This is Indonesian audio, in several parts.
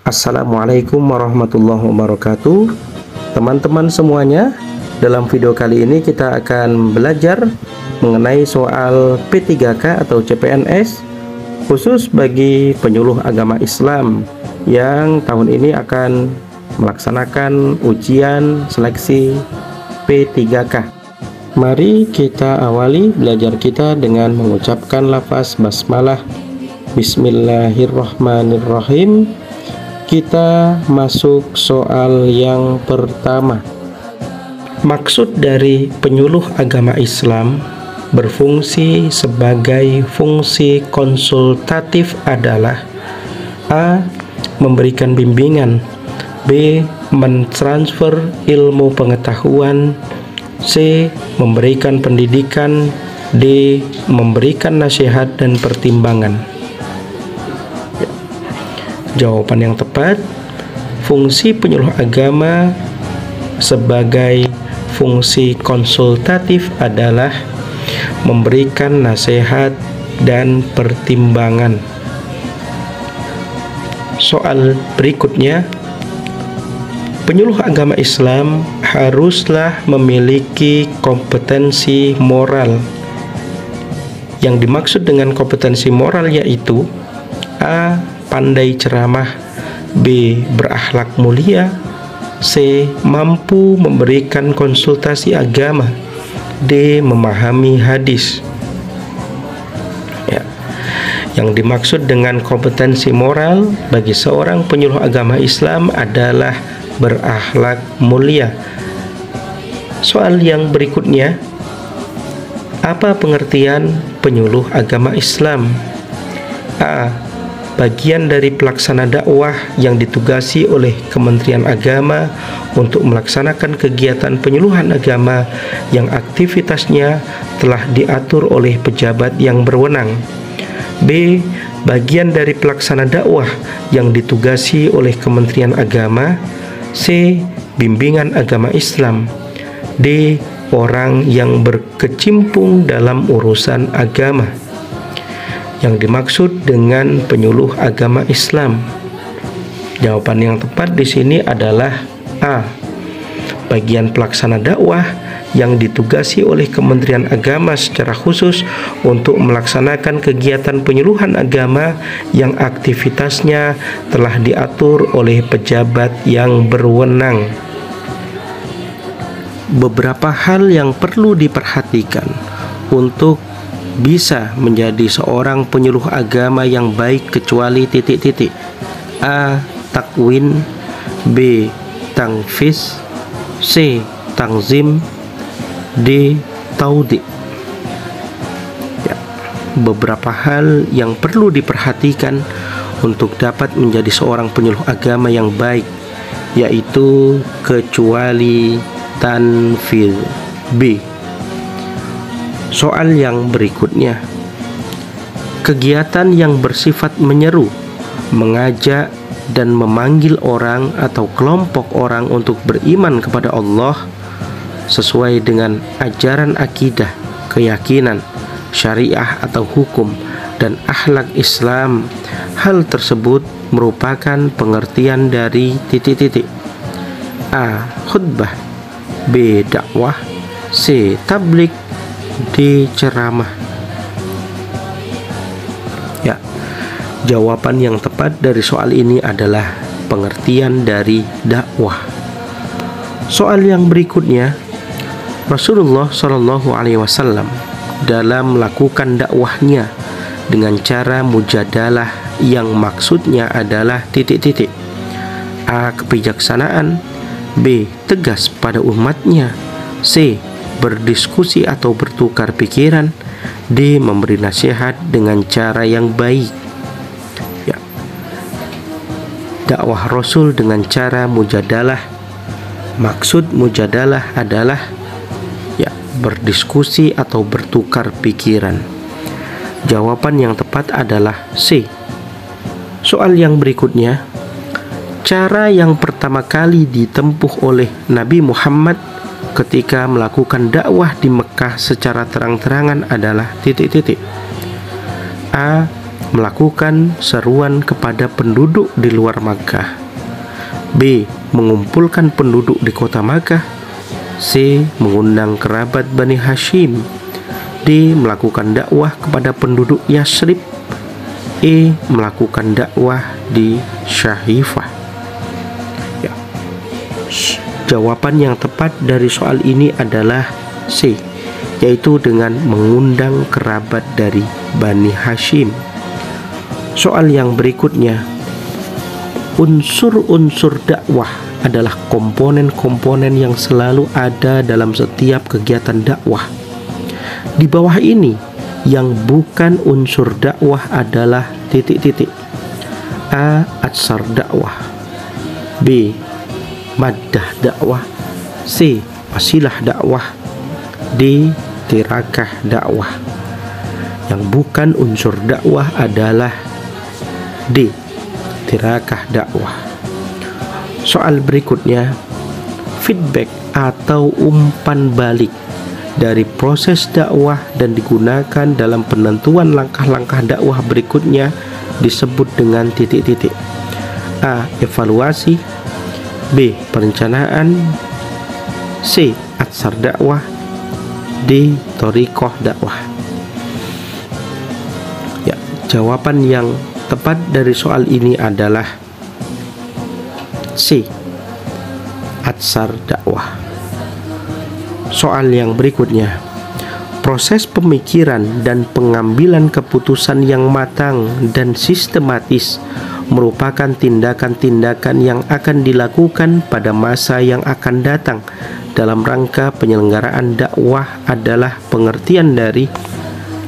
Assalamualaikum warahmatullahi wabarakatuh. Teman-teman semuanya, dalam video kali ini kita akan belajar mengenai soal P3K atau CPNS khusus bagi penyuluh agama Islam yang tahun ini akan melaksanakan ujian seleksi P3K. Mari kita awali belajar kita dengan mengucapkan lafaz basmalah. Bismillahirrahmanirrahim. Kita masuk soal yang pertama. Maksud dari penyuluh agama Islam berfungsi sebagai fungsi konsultatif adalah A. Memberikan bimbingan, B. Mentransfer ilmu pengetahuan, C. Memberikan pendidikan, D. Memberikan nasihat dan pertimbangan. Jawaban yang tepat, fungsi penyuluh agama sebagai fungsi konsultatif adalah memberikan nasihat dan pertimbangan. Soal berikutnya, penyuluh agama Islam haruslah memiliki kompetensi moral. Yang dimaksud dengan kompetensi moral yaitu A. Pandai ceramah, B. Berakhlak mulia, C. Mampu memberikan konsultasi agama, D. Memahami hadis. Yang dimaksud dengan kompetensi moral bagi seorang penyuluh agama Islam adalah berakhlak mulia. Soal yang berikutnya, apa pengertian penyuluh agama Islam? A. Bagian dari pelaksana dakwah yang ditugasi oleh Kementerian Agama untuk melaksanakan kegiatan penyuluhan agama yang aktivitasnya telah diatur oleh pejabat yang berwenang. B. Bagian dari pelaksana dakwah yang ditugasi oleh Kementerian Agama. C. Bimbingan agama Islam. D. Orang yang berkecimpung dalam urusan agama. Yang dimaksud dengan penyuluh agama Islam, jawaban yang tepat di sini adalah A. Bagian pelaksana dakwah yang ditugasi oleh Kementerian Agama secara khusus untuk melaksanakan kegiatan penyuluhan agama yang aktivitasnya telah diatur oleh pejabat yang berwenang. Beberapa hal yang perlu diperhatikan untuk bisa menjadi seorang penyuluh agama yang baik kecuali titik-titik. A. Takwin, B. Tangfiz, C. Tangzim, D. Taudi. Beberapa hal yang perlu diperhatikan untuk dapat menjadi seorang penyuluh agama yang baik, yaitu kecuali tanfiz. B. Soal yang berikutnya, kegiatan yang bersifat menyeru, mengajak dan memanggil orang atau kelompok orang untuk beriman kepada Allah sesuai dengan ajaran akidah, keyakinan, syariah atau hukum dan akhlak Islam. Hal tersebut merupakan pengertian dari titik-titik. A. Khutbah, B. Dakwah, C. Tablik, D. Ceramah. Jawaban yang tepat dari soal ini adalah pengertian dari dakwah. Soal yang berikutnya, Rasulullah SAW dalam melakukan dakwahnya dengan cara mujadalah yang maksudnya adalah titik-titik. A. Kebijaksanaan, B. Tegas pada umatnya, C. Berdiskusi atau bertukar pikiran, D. Memberi nasihat dengan cara yang baik. Dakwah Rasul dengan cara mujadalah. Maksud mujadalah adalah berdiskusi atau bertukar pikiran. Jawaban yang tepat adalah C. Soal yang berikutnya, cara yang pertama kali ditempuh oleh Nabi Muhammad ketika melakukan dakwah di Mekah secara terang-terangan adalah titik-titik. A. melakukan seruan kepada penduduk di luar Makkah. B. Mengumpulkan penduduk di kota Makkah. C. Mengundang kerabat Bani Hashim. D. Melakukan dakwah kepada penduduk Yasrib. E. Melakukan dakwah di Syahifah. Ya. Jawaban yang tepat dari soal ini adalah C, yaitu dengan mengundang kerabat dari Bani Hashim. Soal yang berikutnya, unsur-unsur dakwah adalah komponen-komponen yang selalu ada dalam setiap kegiatan dakwah. Di bawah ini, yang bukan unsur dakwah adalah titik-titik. A. Atsar dakwah. B. Maddah dakwah. C. Wasilah dakwah. D. Tirakah dakwah. Yang bukan unsur dakwah adalah D. Tirakah dakwah. Soal berikutnya, feedback atau umpan balik dari proses dakwah dan digunakan dalam penentuan langkah-langkah dakwah berikutnya disebut dengan titik-titik. A. Evaluasi. B. Perencanaan. C. Atsar dakwah. D. Thoriqah dakwah. Ya, jawaban yang tepat dari soal ini adalah C. Atsar dakwah. Soal yang berikutnya, proses pemikiran dan pengambilan keputusan yang matang dan sistematis merupakan tindakan-tindakan yang akan dilakukan pada masa yang akan datang dalam rangka penyelenggaraan dakwah adalah pengertian dari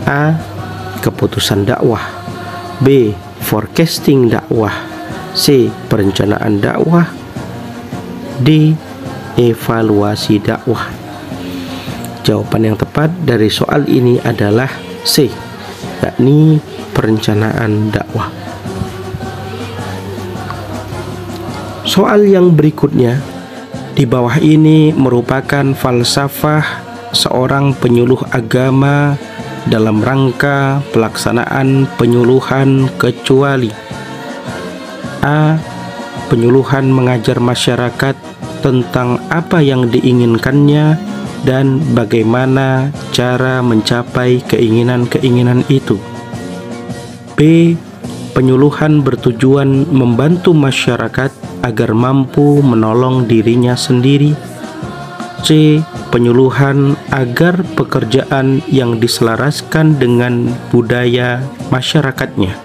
A. Keputusan dakwah. B. Forecasting dakwah. C. Perencanaan dakwah. D. Evaluasi dakwah. Jawaban yang tepat dari soal ini adalah C, yakni perencanaan dakwah. Soal yang berikutnya, di bawah ini merupakan falsafah seorang penyuluh agama dalam rangka pelaksanaan penyuluhan kecuali. A. Penyuluhan mengajar masyarakat tentang apa yang diinginkannya dan bagaimana cara mencapai keinginan-keinginan itu. B. Penyuluhan bertujuan membantu masyarakat agar mampu menolong dirinya sendiri. C. Penyuluhan agar pekerjaan yang diselaraskan dengan budaya masyarakatnya.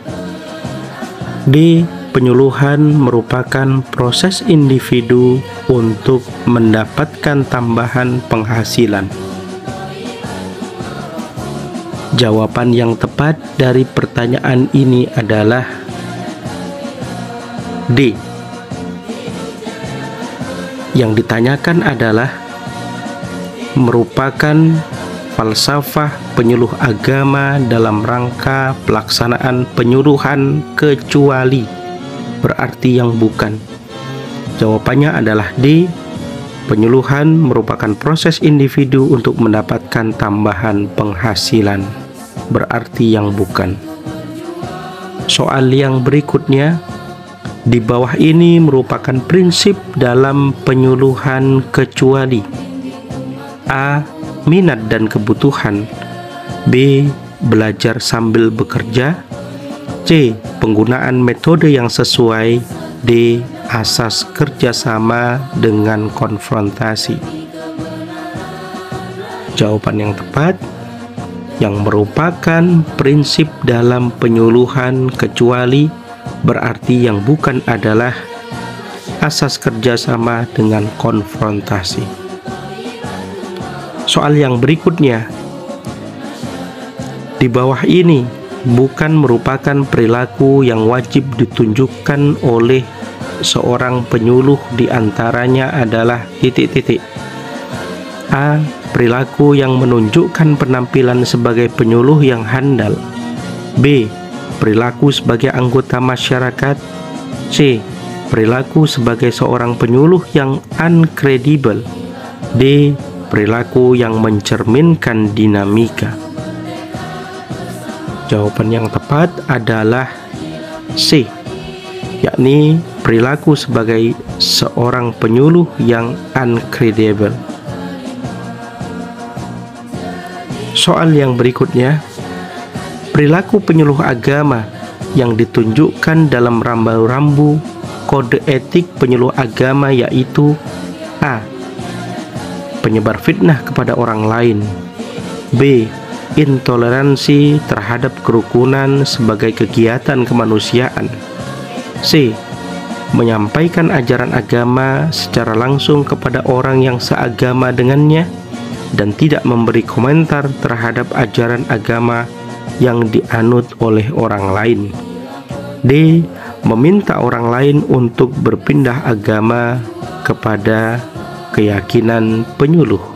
D. Penyuluhan merupakan proses individu untuk mendapatkan tambahan penghasilan. Jawaban yang tepat dari pertanyaan ini adalah D. Yang ditanyakan adalah merupakan falsafah penyuluh agama dalam rangka pelaksanaan penyuluhan kecuali, berarti yang bukan. Jawabannya adalah D. Penyuluhan merupakan proses individu untuk mendapatkan tambahan penghasilan, berarti yang bukan. Soal yang berikutnya, di bawah ini merupakan prinsip dalam penyuluhan kecuali. A. Minat dan kebutuhan. B. Belajar sambil bekerja. C. Penggunaan metode yang sesuai. D. Asas kerjasama dengan konfrontasi. Jawaban yang tepat, yang merupakan prinsip dalam penyuluhan kecuali, berarti yang bukan adalah asas kerjasama dengan konfrontasi. Soal yang berikutnya, di bawah ini bukan merupakan perilaku yang wajib ditunjukkan oleh seorang penyuluh, di antaranya adalah titik-titik. A. Perilaku yang menunjukkan penampilan sebagai penyuluh yang handal. B. Perilaku sebagai anggota masyarakat. C. Perilaku sebagai seorang penyuluh yang unkredibel. D. Perilaku yang mencerminkan dinamika. Jawaban yang tepat adalah C, yakni perilaku sebagai seorang penyuluh yang uncredible. Soal yang berikutnya, perilaku penyuluh agama yang ditunjukkan dalam rambu-rambu kode etik penyuluh agama yaitu A. Penyebar fitnah kepada orang lain. B. Intoleransi terhadap kerukunan sebagai kegiatan kemanusiaan. C. Menyampaikan ajaran agama secara langsung kepada orang yang seagama dengannya dan tidak memberi komentar terhadap ajaran agama yang dianut oleh orang lain. D. Meminta orang lain untuk berpindah agama kepada keyakinan penyuluh.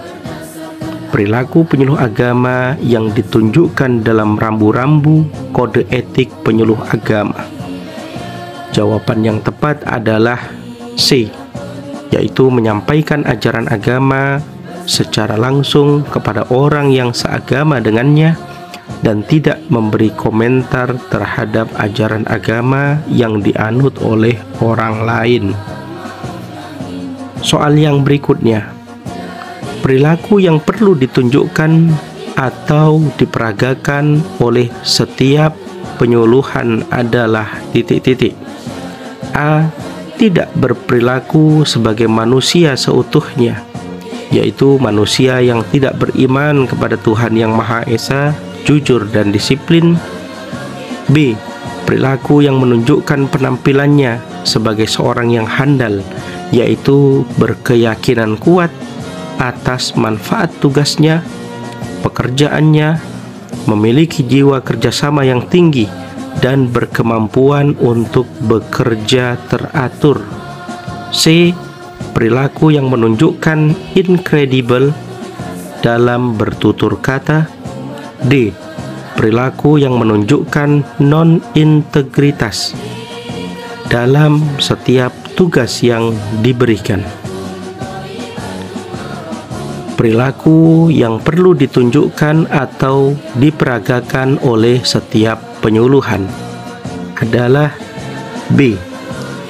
Perilaku penyuluh agama yang ditunjukkan dalam rambu-rambu kode etik penyuluh agama. Jawaban yang tepat adalah C, yaitu menyampaikan ajaran agama secara langsung kepada orang yang seagama dengannya dan tidak memberi komentar terhadap ajaran agama yang dianut oleh orang lain. Soal yang berikutnya, perilaku yang perlu ditunjukkan atau diperagakan oleh setiap penyuluhan adalah titik-titik. A. Tidak berperilaku sebagai manusia seutuhnya, yaitu manusia yang tidak beriman kepada Tuhan Yang Maha Esa, jujur dan disiplin. B. Perilaku yang menunjukkan penampilannya sebagai seorang yang handal, yaitu berkeyakinan kuat atas manfaat tugasnya, pekerjaannya, memiliki jiwa kerjasama yang tinggi, dan berkemampuan untuk bekerja teratur. C. Perilaku yang menunjukkan incredible dalam bertutur kata. D. Perilaku yang menunjukkan non-integritas dalam setiap tugas yang diberikan. Perilaku yang perlu ditunjukkan atau diperagakan oleh setiap penyuluhan adalah B,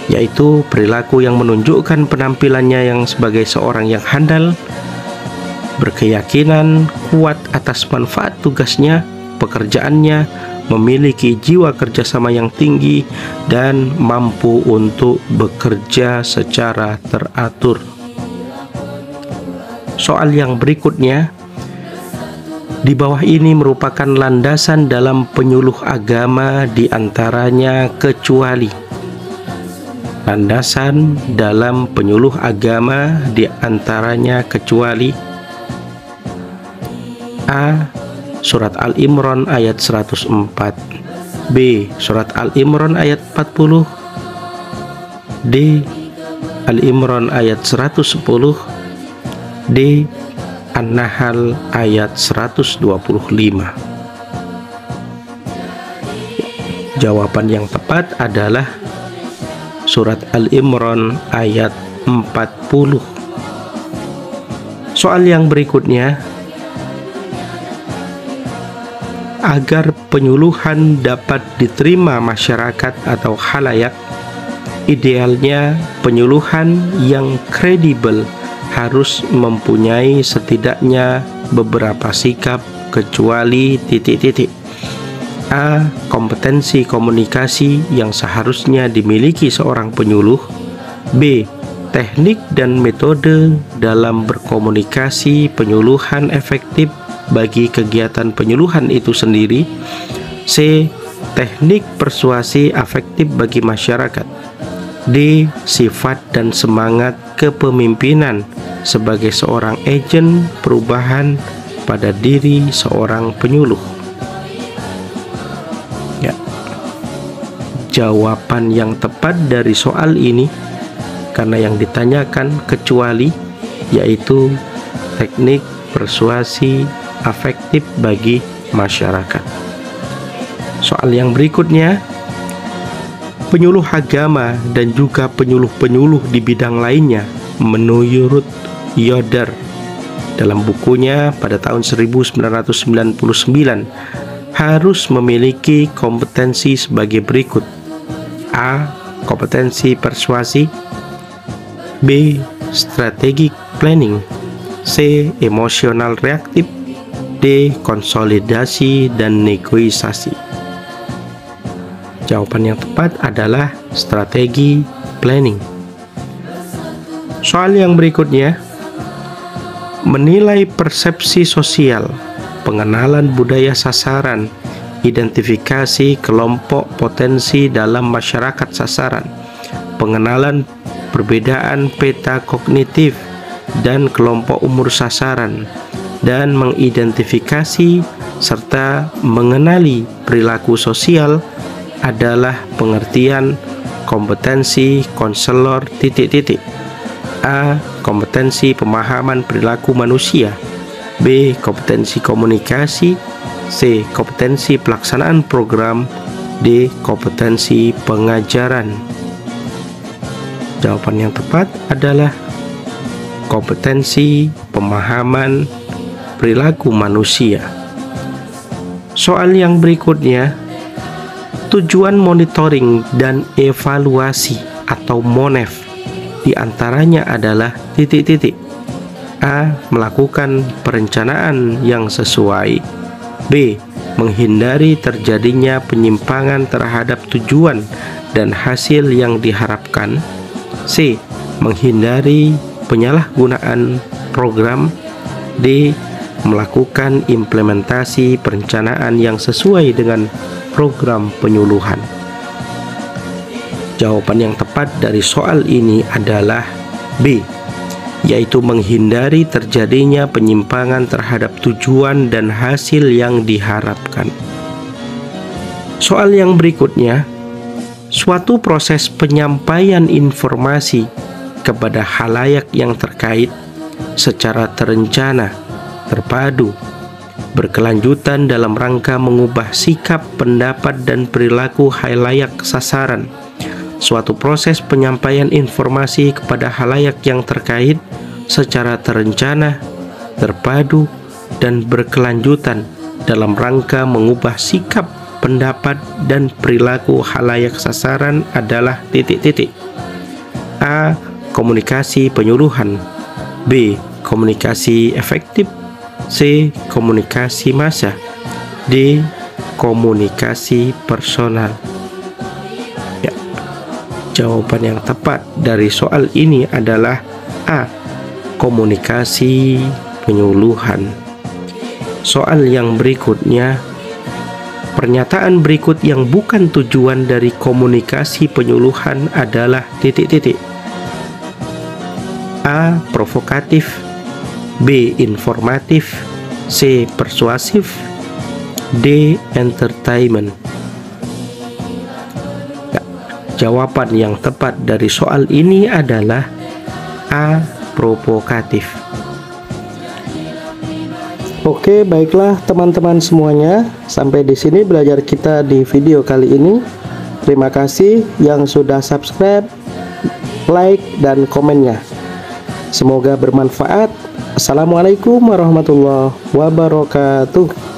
yaitu perilaku yang menunjukkan penampilannya yang sebagai seorang yang handal, berkeyakinan kuat atas manfaat tugasnya, pekerjaannya, memiliki jiwa kerjasama yang tinggi, dan mampu untuk bekerja secara teratur. Soal yang berikutnya, di bawah ini merupakan landasan dalam penyuluh agama, diantaranya kecuali. Landasan dalam penyuluh agama diantaranya kecuali A. Surat Al-Imran ayat 104. B. Surat Al-Imran ayat 40. D. Al-Imran ayat 110. D. An-Nahl ayat 125. Jawaban yang tepat adalah Surat Al-Imran ayat 40. Soal yang berikutnya, agar penyuluhan dapat diterima masyarakat atau khalayak, idealnya penyuluhan yang kredibel harus mempunyai setidaknya beberapa sikap kecuali titik-titik. A. Kompetensi komunikasi yang seharusnya dimiliki seorang penyuluh. B. Teknik dan metode dalam berkomunikasi penyuluhan efektif bagi kegiatan penyuluhan itu sendiri. C. Teknik persuasi efektif bagi masyarakat. D. Sifat dan semangat kepemimpinan sebagai seorang agen perubahan pada diri seorang penyuluh. Ya. Jawaban yang tepat dari soal ini, karena yang ditanyakan kecuali, yaitu teknik persuasi efektif bagi masyarakat. Soal yang berikutnya, penyuluh agama dan juga penyuluh-penyuluh di bidang lainnya menurut Yoder dalam bukunya pada tahun 1999, harus memiliki kompetensi sebagai berikut. A. Kompetensi persuasi. B. Strategic planning. C. Emosional reaktif. D. Konsolidasi dan negosiasi. Jawaban yang tepat adalah strategi planning. Soal yang berikutnya, menilai persepsi sosial, pengenalan budaya sasaran, identifikasi kelompok potensi dalam masyarakat sasaran, pengenalan perbedaan peta kognitif dan kelompok umur sasaran, dan mengidentifikasi serta mengenali perilaku sosial adalah pengertian kompetensi konselor titik-titik. A. Kompetensi pemahaman perilaku manusia. B. Kompetensi komunikasi. C. Kompetensi pelaksanaan program. D. Kompetensi pengajaran. Jawaban yang tepat adalah kompetensi pemahaman perilaku manusia. Soal yang berikutnya, tujuan monitoring dan evaluasi atau MONEV diantaranya adalah titik-titik. A. Melakukan perencanaan yang sesuai. B. Menghindari terjadinya penyimpangan terhadap tujuan dan hasil yang diharapkan. C. Menghindari penyalahgunaan program. D. Melakukan implementasi perencanaan yang sesuai dengan program penyuluhan. Jawaban yang tepat dari soal ini adalah B, yaitu menghindari terjadinya penyimpangan terhadap tujuan dan hasil yang diharapkan. Soal yang berikutnya, suatu proses penyampaian informasi kepada khalayak yang terkait secara terencana, terpadu, berkelanjutan dalam rangka mengubah sikap, pendapat, dan perilaku khalayak sasaran. Suatu proses penyampaian informasi kepada khalayak yang terkait secara terencana, terpadu, dan berkelanjutan dalam rangka mengubah sikap, pendapat, dan perilaku khalayak sasaran adalah titik-titik. A. Komunikasi penyuluhan. B. Komunikasi efektif. C. Komunikasi massa. D. Komunikasi personal. Jawaban yang tepat dari soal ini adalah A. Komunikasi penyuluhan. Soal yang berikutnya, pernyataan berikut yang bukan tujuan dari komunikasi penyuluhan adalah titik-titik. A. Provokatif. B. Informatif. C. Persuasif. D. Entertainment. Jawaban yang tepat dari soal ini adalah A. Provokatif. Oke, baiklah teman-teman semuanya. Sampai di sini belajar kita di video kali ini. Terima kasih yang sudah subscribe, like, dan komennya. Semoga bermanfaat. Assalamualaikum warahmatullahi wabarakatuh.